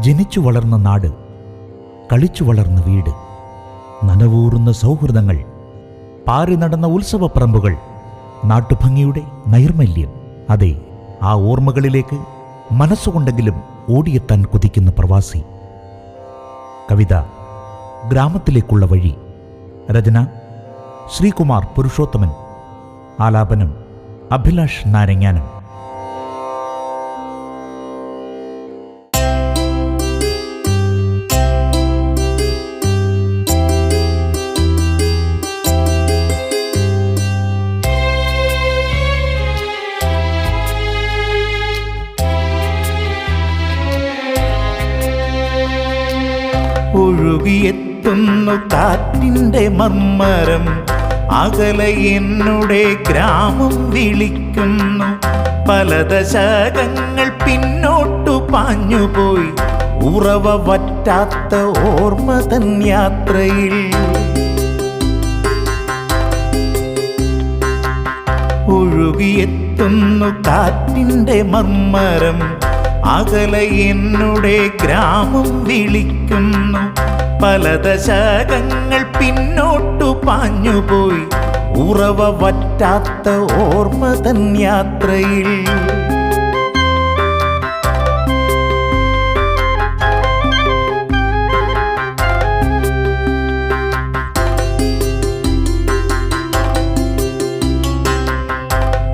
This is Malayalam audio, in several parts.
ജനിച്ചു വളർന്ന നാട്, കളിച്ചു വളർന്ന വീട്, നനവൂറുന്ന സൗഹൃദങ്ങൾ, പാറി നടന്ന ഉത്സവപ്പറമ്പുകൾ, നാട്ടുഭംഗിയുടെ നൈർമല്യം. അതെ, ആ ഓർമ്മകളിലേക്ക് മനസ്സുകൊണ്ടെങ്കിലും ഓടിയെത്താൻ കൊതിക്കുന്ന പ്രവാസി. കവിത ഗ്രാമത്തിലേക്കുള്ള വഴി. രചന ശ്രീകുമാർ പുരുഷോത്തമൻ. ആലാപനം അഭിലാഷ് നാരങ്ങാനം. ഒഴുകിയെത്തുന്നു കാറ്റിൻ്റെ മർമ്മരം, അകലെ എന്നുടെ ഗ്രാമം വിളിക്കുന്നു. പല ദശകങ്ങൾ പിന്നോട്ടു പാഞ്ഞുപോയി, ഉറവ വറ്റാത്ത ഓർമ്മ തൻ യാത്രയിൽ. ഒഴുകിയെത്തുന്നു കാറ്റിൻ്റെ മർമ്മരം, അകലെ എന്നുടെ ഗ്രാമം വിളിക്കുന്നു. പല ദശകങ്ങൾ പിന്നോട്ടു പാഞ്ഞുപോയി, ഉറവ വറ്റാത്ത ഓർമ്മ തൻ യാത്രയിൽ.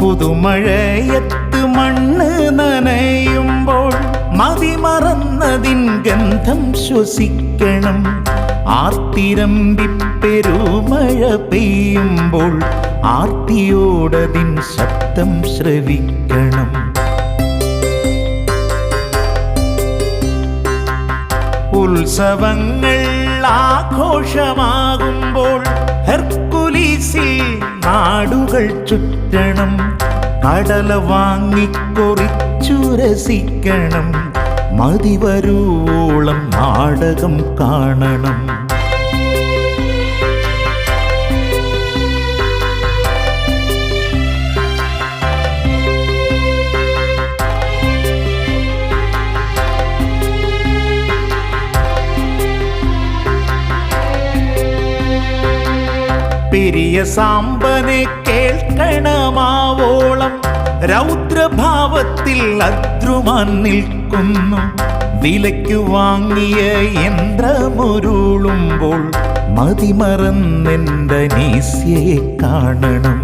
പുതുമഴയത്ത് മണ്ണ് നനയുമ്പോൾ മതിമറന്നതിൻ ഗന്ധം ശ്വസിക്കണം. ആർത്തിരമ്പി പെരുമഴ പെയ്യുമ്പോൾ ആർത്തിയോടതിൻ ശബ്ദം ശ്രവിക്കണം. ഉത്സവങ്ങൾ ആഘോഷമാകുമ്പോൾ ഹെർക്കുലീസിൽ നാടുകൾ ചുറ്റണം. കടല വാങ്ങിക്കൊറിച്ചു രസിക്കണം, മതിവരുവോളം നാടകം കാണണം. പെരിയ സാമ്പനെ കേൾക്കണമാവോളം രൗദ്രഭാവത്തിൽ അദ്രുമാൻ നിൽക്കുന്നു. വിലയ്ക്കു വാങ്ങിയ യന്ത്രമുരുളുമ്പോൾ മതിമറന്നെൻ്റെ നീസ്യയെ കാണണം.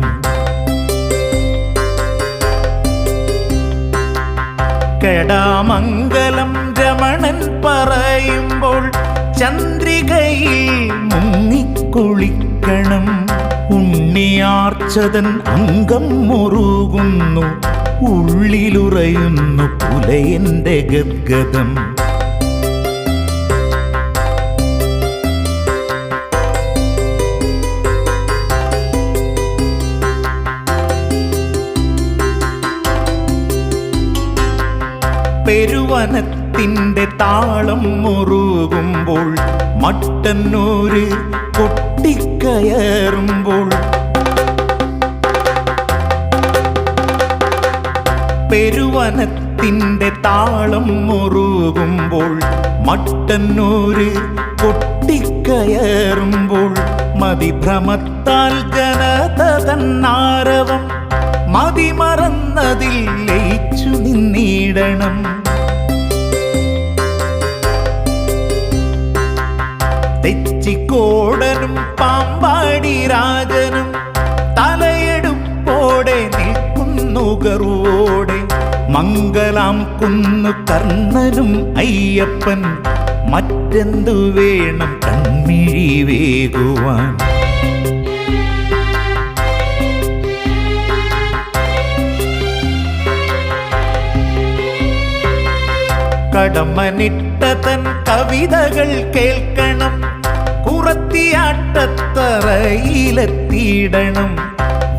കെടാമംഗലം രമണൻ പറയുമ്പോൾ ചന്ദ്രികയിൽ മുങ്ങിക്കുളിക്കണം. ഉണ്ണിയാർച്ചതൻ അംഗം മുറുകുന്നു, ഉള്ളിലുറയുന്നു പുലയന്റെ ഗദ്ഗദം. പെരുവനത്തിൻ്റെ താളം മുറുകുമ്പോൾ മട്ടന്നൂര് കൊട്ടിക്കയറുമ്പോൾ, പെരുവനത്തിൻ്റെ താളം മുറുകുമ്പോൾ മട്ടന്നൂര് കൊട്ടിക്കയറുമ്പോൾ മതിഭ്രമത്താൽ ജനത തന്നാരവം മതിമറന്നതിൽ ലയിച്ചു നിന്നിടണം. തെച്ചിക്കോടനും പാമ്പാടി രാജനും തലയെടുപ്പോടെ നിൽക്കുന്നു ഗർവോടെ. മംഗലാം കുന്നു കർണനും അയ്യപ്പൻ, മറ്റെന്തു വേണം കൺമിഴി വേകുവാൻ. കടമനിട്ട തൻ കവിതകൾ കേൾക്കണം, കുറത്തിയാട്ടത്തറയിലെത്തിയിടണം.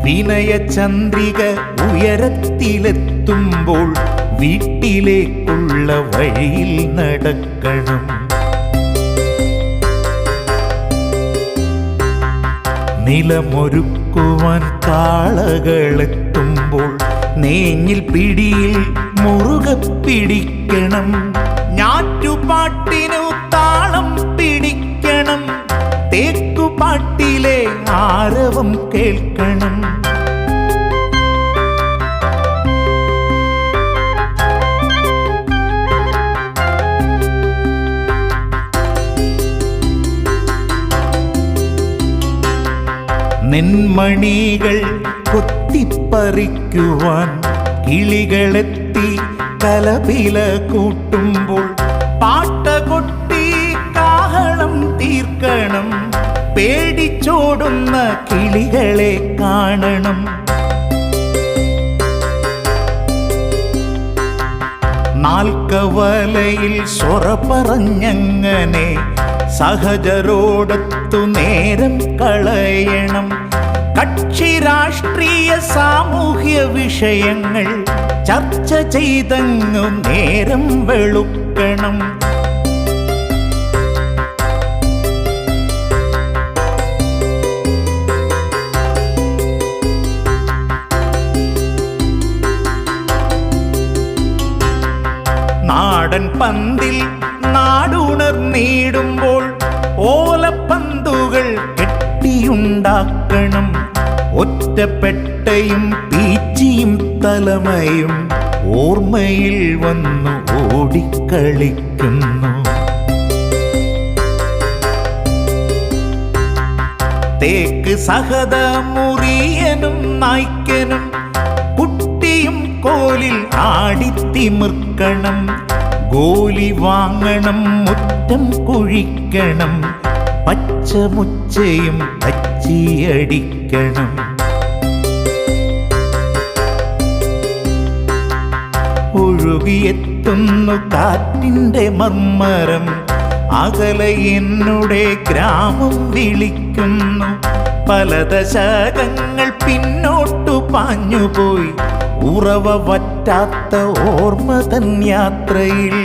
വിനയചന്ദ്രിക ഉയരത്തിലെത്തുമ്പോൾ വീട്ടിലേക്കുള്ള വഴിയിൽ നടക്കണം. നിലമൊരുക്കുവാൻ കാളകളെത്തുമ്പോൾ നെഞ്ഞിൽ പിടിയിൽ മുറുകെ പിടിക്കണം. ഞാറ്റുപാട്ടിനു താളം പിടിക്കണം. തേക്കുപാട്ടിലെ ആരവം കേൾക്കണം. നെന്മണികൾ കൊത്തിപ്പറിക്കുവാൻ കിളികളെത്തി കലപില കൂട്ടുമ്പോൾ പാട്ട കൊട്ടി കാഹളം തീർക്കണം. പേടിച്ചോടുന്ന കിളികളെ കാണണം. നാൽക്കവലയിൽ സൊറ പറഞ്ഞങ്ങനെ സഹജരോടൊത്തു നേരം കളയണം. കക്ഷി രാഷ്ട്രീയ സാമൂഹ്യ വിഷയങ്ങൾ ചർച്ച ചെയ്തങ്ങു നേരം വെളുക്കണം. നാടൻ പന്തിൽ നാടുണർന്നിടുമ്പോൾ ഓലപ്പന്തുകൾ കെട്ടിയുണ്ടാക്കണം. ഒറ്റപ്പെട്ടയും പീച്ചിയും തലമയും ഓർമ്മയിൽ വന്നു ഓടിക്കളിക്കുന്നു. തേക്ക് സഹത മുറിയനും നായ്ക്കനും കുട്ടിയും കോലിൽ ആടിത്തിമിർക്കണം. ഗോലി വാങ്ങണം, മുറ്റം കുഴിക്കണം, പച്ചമുച്ചയും കച്ചിയടിക്കണം. ഒഴുകിയെത്തുന്നു കാറ്റിൻ്റെ മർമ്മരം. അകലെ എന്നുടെ ഗ്രാമം വിളിക്കുന്നു. പല ദശകങ്ങൾ പിന്നോട്ടു പാഞ്ഞുപോയി ഉറവ വറ്റാത്ത ഓർമ്മ തൻ യാത്രയിൽ.